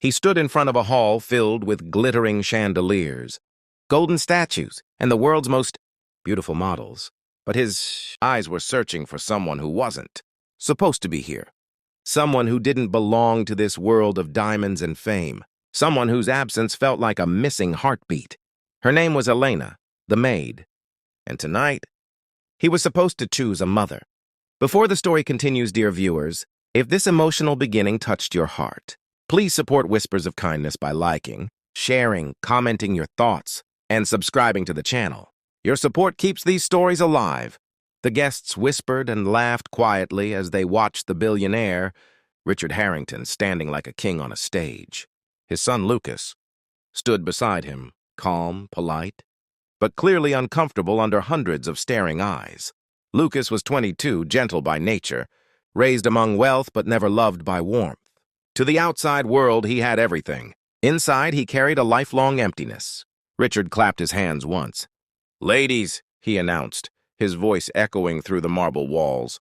He stood in front of a hall filled with glittering chandeliers, golden statues, and the world's most beautiful models. But his eyes were searching for someone who wasn't supposed to be here. Someone who didn't belong to this world of diamonds and fame. Someone whose absence felt like a missing heartbeat. Her name was Elena, the maid. And tonight, he was supposed to choose a mother. Before the story continues, dear viewers, if this emotional beginning touched your heart, please support Whispers of Kindness by liking, sharing, commenting your thoughts, and subscribing to the channel. Your support keeps these stories alive. The guests whispered and laughed quietly as they watched the billionaire, Richard Harrington, standing like a king on a stage. His son Lucas stood beside him, calm, polite, but clearly uncomfortable under hundreds of staring eyes. Lucas was 22, gentle by nature, raised among wealth but never loved by warmth. To the outside world, he had everything. Inside, he carried a lifelong emptiness. Richard clapped his hands once. "Ladies," he announced, his voice echoing through the marble walls.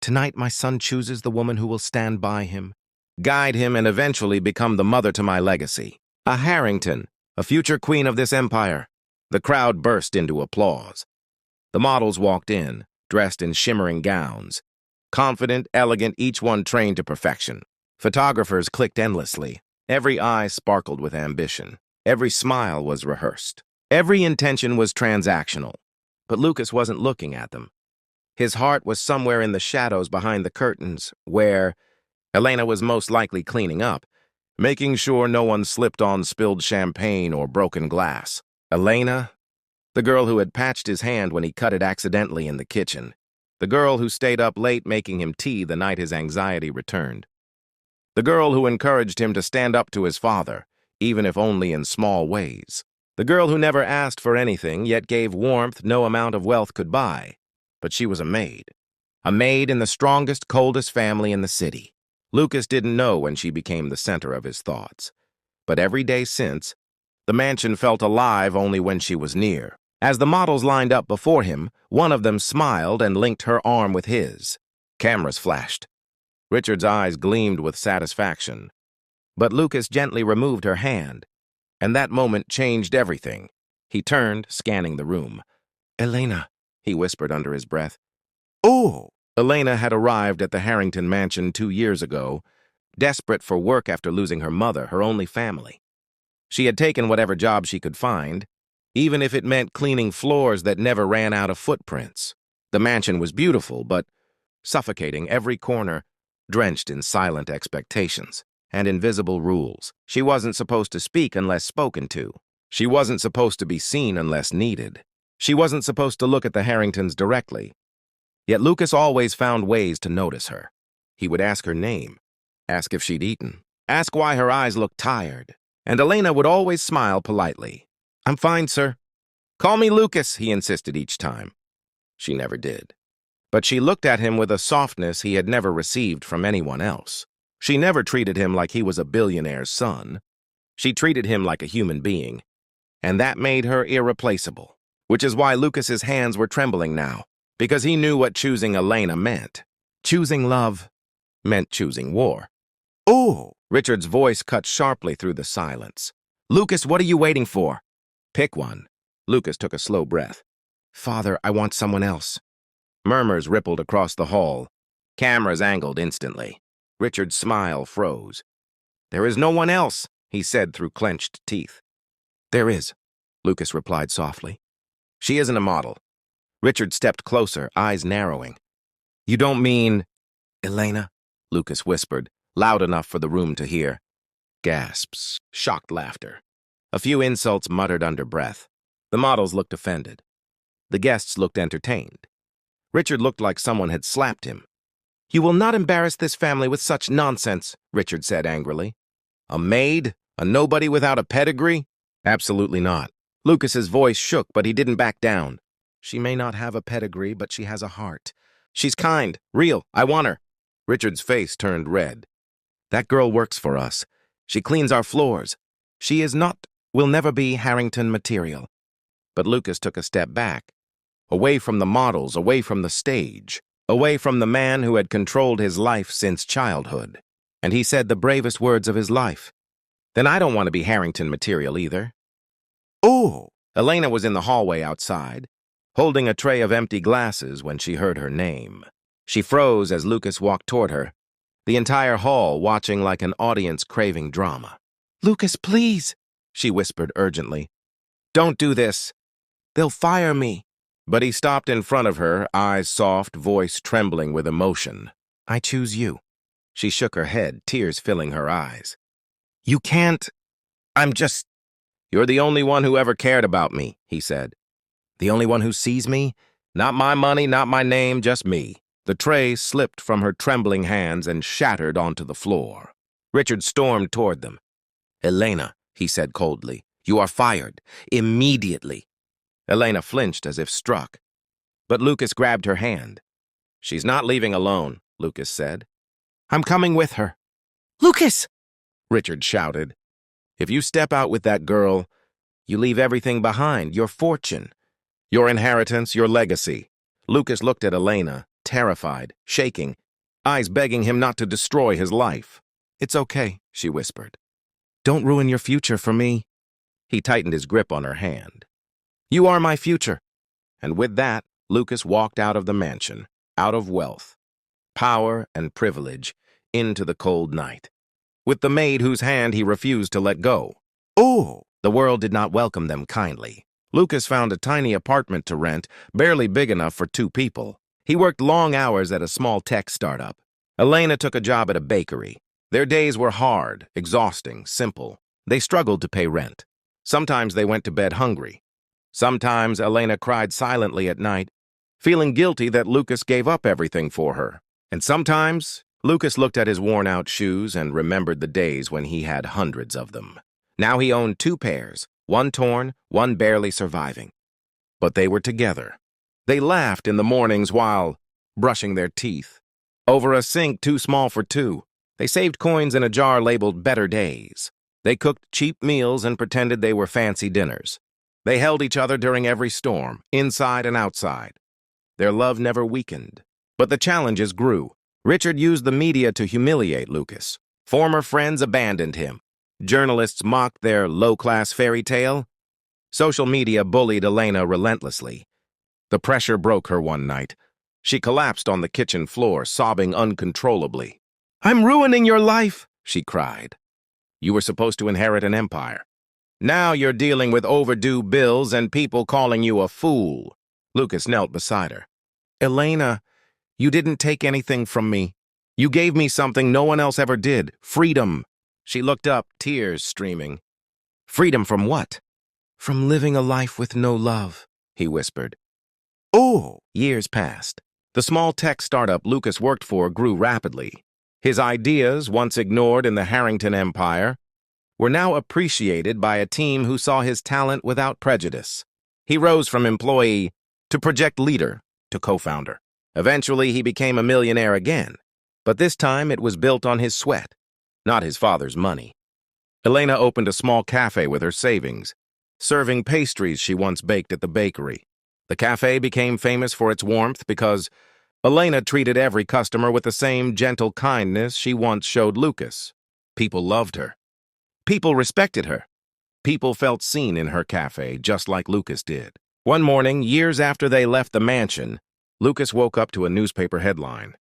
"Tonight my son chooses the woman who will stand by him, guide him, and eventually become the mother to my legacy. A Harrington, a future queen of this empire." The crowd burst into applause. The models walked in, dressed in shimmering gowns. Confident, elegant, each one trained to perfection. Photographers clicked endlessly. Every eye sparkled with ambition. Every smile was rehearsed. Every intention was transactional. But Lucas wasn't looking at them. His heart was somewhere in the shadows behind the curtains, where Elena was most likely cleaning up, making sure no one slipped on spilled champagne or broken glass. Elena, the girl who had patched his hand when he cut it accidentally in the kitchen. The girl who stayed up late making him tea the night his anxiety returned. The girl who encouraged him to stand up to his father, even if only in small ways. The girl who never asked for anything, yet gave warmth no amount of wealth could buy. But she was a maid. A maid in the strongest, coldest family in the city. Lucas didn't know when she became the center of his thoughts. But every day since, the mansion felt alive only when she was near. As the models lined up before him, one of them smiled and linked her arm with his. Cameras flashed. Richard's eyes gleamed with satisfaction. But Lucas gently removed her hand, and that moment changed everything. He turned, scanning the room. "Elena," he whispered under his breath. "Oh!" Elena had arrived at the Harrington mansion 2 years ago, desperate for work after losing her mother, her only family. She had taken whatever job she could find, even if it meant cleaning floors that never ran out of footprints. The mansion was beautiful, but suffocating, every corner drenched in silent expectations and invisible rules. She wasn't supposed to speak unless spoken to. She wasn't supposed to be seen unless needed. She wasn't supposed to look at the Harringtons directly. Yet Lucas always found ways to notice her. He would ask her name, ask if she'd eaten, ask why her eyes looked tired. And Elena would always smile politely. "I'm fine, sir." "Call me Lucas," he insisted each time. She never did. But she looked at him with a softness he had never received from anyone else. She never treated him like he was a billionaire's son. She treated him like a human being. And that made her irreplaceable. Which is why Lucas's hands were trembling now, because he knew what choosing Elena meant. Choosing love meant choosing war. "Oh!" Richard's voice cut sharply through the silence. "Lucas, what are you waiting for?" "Pick one." Lucas took a slow breath. "Father, I want someone else." Murmurs rippled across the hall. Cameras angled instantly. Richard's smile froze. "There is no one else," he said through clenched teeth. "There is," Lucas replied softly. "She isn't a model." Richard stepped closer, eyes narrowing. "You don't mean—" "Elena," Lucas whispered, loud enough for the room to hear. Gasps, shocked laughter. A few insults muttered under breath. The models looked offended. The guests looked entertained. Richard looked like someone had slapped him. "You will not embarrass this family with such nonsense," Richard said angrily. "A maid? A nobody without a pedigree?" "Absolutely not." Lucas's voice shook, but he didn't back down. "She may not have a pedigree, but she has a heart. She's kind, real. I want her." Richard's face turned red. "That girl works for us. She cleans our floors. She is not, will never be Harrington material." But Lucas took a step back, away from the models, away from the stage, away from the man who had controlled his life since childhood. And he said the bravest words of his life. Then I don't want to be Harrington material either. Oh, Elena was in the hallway outside, holding a tray of empty glasses when she heard her name. She froze as Lucas walked toward her, the entire hall watching like an audience craving drama. "Lucas, please," she whispered urgently. "Don't do this. They'll fire me." But he stopped in front of her, eyes soft, voice trembling with emotion. "I choose you." She shook her head, tears filling her eyes. "You can't. You're the only one who ever cared about me," he said. "The only one who sees me? Not my money, not my name, just me." The tray slipped from her trembling hands and shattered onto the floor. Richard stormed toward them. "Elena," he said coldly, "you are fired. Immediately." Elena flinched as if struck, but Lucas grabbed her hand. "She's not leaving alone," Lucas said. "I'm coming with her." "Lucas!" Richard shouted. "If you step out with that girl, you leave everything behind, your fortune, your inheritance, your legacy." Lucas looked at Elena, terrified, shaking, eyes begging him not to destroy his life. "It's okay," she whispered. "Don't ruin your future for me." He tightened his grip on her hand. "You are my future." And with that, Lucas walked out of the mansion, out of wealth, power, and privilege, into the cold night, with the maid whose hand he refused to let go. oh, The world did not welcome them kindly. Lucas found a tiny apartment to rent, barely big enough for 2 people. He worked long hours at a small tech startup. Elena took a job at a bakery. Their days were hard, exhausting, simple. They struggled to pay rent. Sometimes they went to bed hungry. Sometimes Elena cried silently at night, feeling guilty that Lucas gave up everything for her. And sometimes Lucas looked at his worn-out shoes and remembered the days when he had hundreds of them. Now he owned 2 pairs, one torn, one barely surviving. But they were together. They laughed in the mornings while brushing their teeth. Over a sink too small for 2, they saved coins in a jar labeled Better Days. They cooked cheap meals and pretended they were fancy dinners. They held each other during every storm, inside and outside. Their love never weakened. But the challenges grew. Richard used the media to humiliate Lucas. Former friends abandoned him. Journalists mocked their low-class fairy tale. Social media bullied Elena relentlessly. The pressure broke her one night. She collapsed on the kitchen floor, sobbing uncontrollably. "I'm ruining your life," she cried. "You were supposed to inherit an empire. Now you're dealing with overdue bills and people calling you a fool." Lucas knelt beside her. "Elena, you didn't take anything from me. You gave me something no one else ever did. Freedom." She looked up, tears streaming. "Freedom from what?" "From living a life with no love," he whispered. oh, Years passed. The small tech startup Lucas worked for grew rapidly. His ideas, once ignored in the Harrington empire, were now appreciated by a team who saw his talent without prejudice. He rose from employee to project leader to co-founder. Eventually, he became a millionaire again, but this time it was built on his sweat, not his father's money. Elena opened a small cafe with her savings, serving pastries she once baked at the bakery. The cafe became famous for its warmth because Elena treated every customer with the same gentle kindness she once showed Lucas. People loved her. People respected her. People felt seen in her cafe, just like Lucas did. One morning, years after they left the mansion, Lucas woke up to a newspaper headline.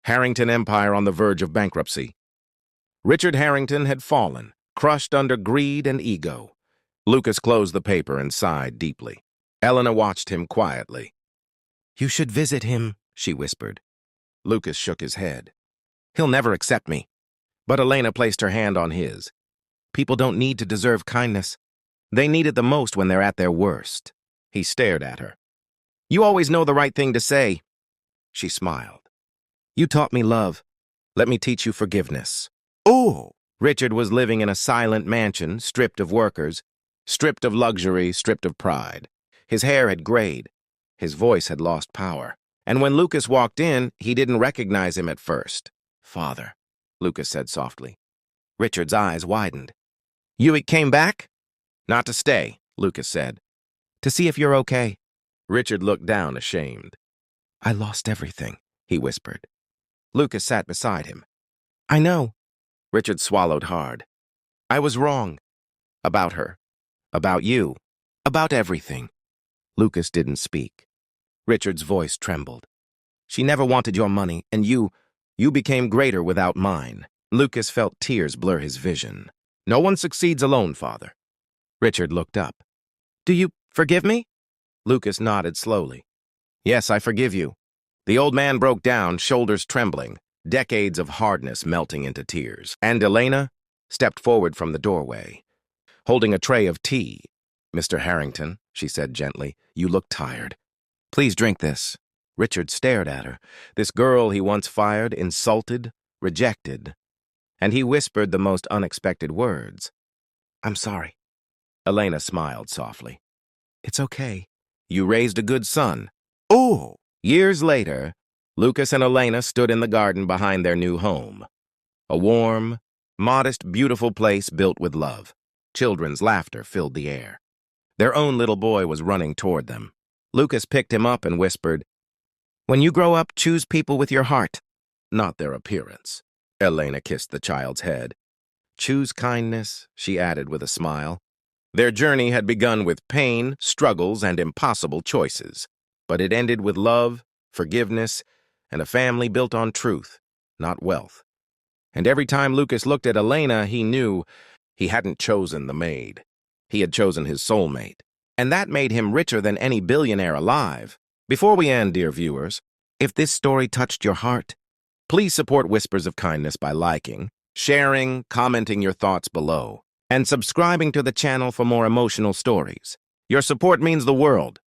Harrington Empire on the verge of bankruptcy. Richard Harrington had fallen, crushed under greed and ego. Lucas closed the paper and sighed deeply. Elena watched him quietly. "You should visit him," she whispered. Lucas shook his head. "He'll never accept me." But Elena placed her hand on his. "People don't need to deserve kindness. They need it the most when they're at their worst." He stared at her. "You always know the right thing to say." She smiled. "You taught me love. Let me teach you forgiveness." oh, Richard was living in a silent mansion, stripped of workers, stripped of luxury, stripped of pride. His hair had grayed. His voice had lost power. And when Lucas walked in, he didn't recognize him at first. "Father," Lucas said softly. Richard's eyes widened. "You came back?" "Not to stay," Lucas said. "To see if you're okay." Richard looked down, ashamed. "I lost everything," he whispered. Lucas sat beside him. "I know." Richard swallowed hard. I was wrong. About her. About you. About everything. Lucas didn't speak. Richard's voice trembled. She never wanted your money, and you became greater without mine. Lucas felt tears blur his vision. No one succeeds alone, Father. Richard looked up. Do you forgive me? Lucas nodded slowly. Yes, I forgive you. The old man broke down, shoulders trembling, decades of hardness melting into tears. And Elena stepped forward from the doorway, holding a tray of tea. Mr. Harrington, she said gently, you look tired. Please drink this. Richard stared at her, this girl he once fired, insulted, rejected. And he whispered the most unexpected words. I'm sorry. Elena smiled softly. It's okay. You raised a good son. Oh, Years later, Lucas and Elena stood in the garden behind their new home. A warm, modest, beautiful place built with love. Children's laughter filled the air. Their own little boy was running toward them. Lucas picked him up and whispered, When you grow up, choose people with your heart, not their appearance. Elena kissed the child's head. Choose kindness, she added with a smile. Their journey had begun with pain, struggles, and impossible choices. But it ended with love, forgiveness, and a family built on truth, not wealth. And every time Lucas looked at Elena, he knew he hadn't chosen the maid. He had chosen his soulmate. And that made him richer than any billionaire alive. Before we end, dear viewers, if this story touched your heart, please support Whispers of Kindness by liking, sharing, commenting your thoughts below, and subscribing to the channel for more emotional stories. Your support means the world.